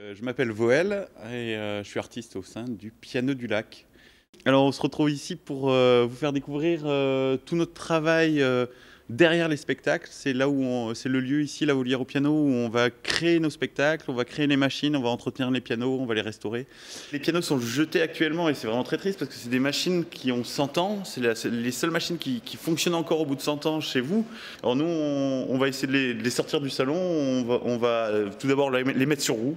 Je m'appelle Voël et je suis artiste au sein du Piano du Lac. Alors on se retrouve ici pour vous faire découvrir tout notre travail derrière les spectacles. C'est là où c'est le lieu ici, la Volière au piano, où on va créer nos spectacles, on va créer les machines, on va entretenir les pianos, on va les restaurer. Les pianos sont jetés actuellement et c'est vraiment très triste parce que c'est des machines qui ont 100 ans. C'est les seules machines qui fonctionnent encore au bout de 100 ans chez vous. Alors nous, on va essayer de les sortir du salon. On va tout d'abord les mettre sur roue.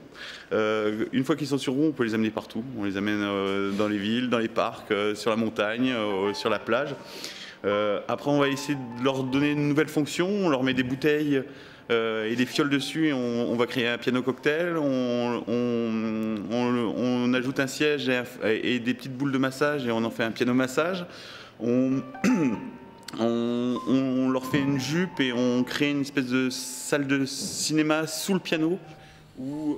Une fois qu'ils sont sur roue, on peut les amener partout. On les amène dans les villes, dans les parcs, sur la montagne, sur la plage. Après, on va essayer de leur donner une nouvelle fonction. On leur met des bouteilles et des fioles dessus et on va créer un piano cocktail. On ajoute un siège et des petites boules de massage et on en fait un piano massage. On leur fait une jupe et on crée une espèce de salle de cinéma sous le piano où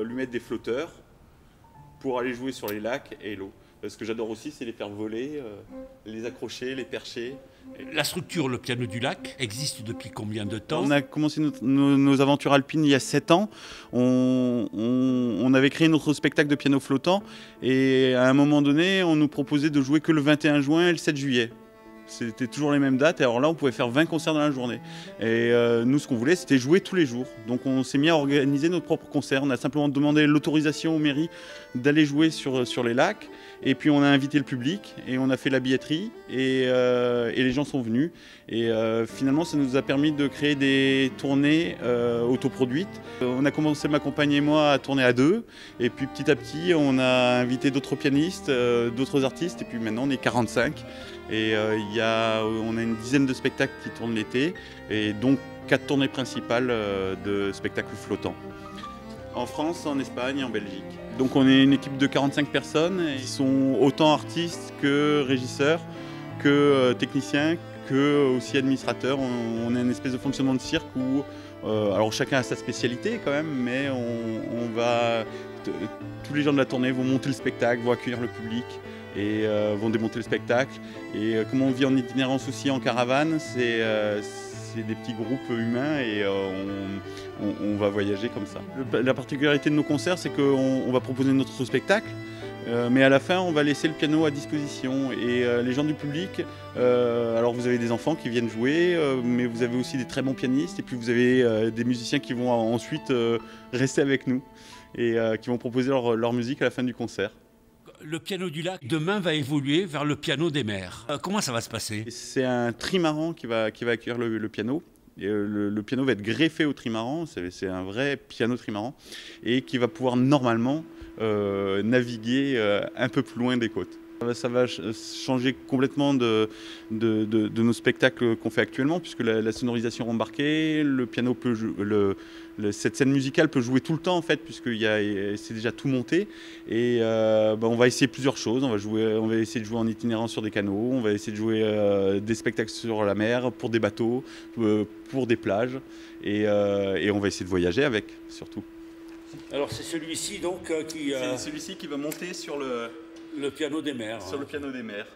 lui mettre des flotteurs pour aller jouer sur les lacs et l'eau. Ce que j'adore aussi, c'est les faire voler, les accrocher, les percher. La structure, le Piano du Lac, existe depuis combien de temps? On a commencé nos aventures alpines il y a 7 ans. On avait créé notre spectacle de piano flottant et à un moment donné, on nous proposait de jouer que le 21 juin et le 7 juillet. C'était toujours les mêmes dates et alors là on pouvait faire 20 concerts dans la journée. Et nous ce qu'on voulait c'était jouer tous les jours. Donc on s'est mis à organiser notre propre concert. On a simplement demandé l'autorisation aux mairies d'aller jouer sur les lacs. Et puis on a invité le public et on a fait la billetterie et les gens sont venus. Et finalement ça nous a permis de créer des tournées autoproduites. On a commencé ma compagne et moi à tourner à deux. Et puis petit à petit on a invité d'autres pianistes, d'autres artistes. Et puis maintenant on est 45. Et on a une dizaine de spectacles qui tournent l'été, et donc 4 tournées principales de spectacles flottants. En France, en Espagne et en Belgique. Donc on est une équipe de 45 personnes, ils sont autant artistes que régisseurs, que techniciens, que aussi administrateurs. On a une espèce de fonctionnement de cirque où alors chacun a sa spécialité quand même, mais tous les gens de la tournée vont monter le spectacle, vont accueillir le public et vont démonter le spectacle. Et comme on vit en itinérance aussi en caravane, c'est des petits groupes humains et on va voyager comme ça. La particularité de nos concerts, c'est qu'on va proposer notre spectacle, mais à la fin, on va laisser le piano à disposition. Et les gens du public, alors vous avez des enfants qui viennent jouer, mais vous avez aussi des très bons pianistes, et puis vous avez des musiciens qui vont ensuite rester avec nous et qui vont proposer leur musique à la fin du concert. Le Piano du Lac, demain, va évoluer vers le Piano des mers. Comment ça va se passer? C'est un trimaran qui va accueillir le piano. Et le piano va être greffé au trimaran, c'est un vrai piano trimaran, et qui va pouvoir normalement naviguer un peu plus loin des côtes. Ça va changer complètement de nos spectacles qu'on fait actuellement, puisque la sonorisation embarquée, le piano peut cette scène musicale peut jouer tout le temps en fait, puisque c'est déjà tout monté. Et on va essayer plusieurs choses. On va essayer de jouer en itinérant sur des canaux, on va essayer de jouer des spectacles sur la mer, pour des bateaux, pour des plages, et on va essayer de voyager avec, surtout. Alors c'est celui-ci donc qui... C'est celui-ci qui va monter sur le Piano des mers. Sur le Piano des mers.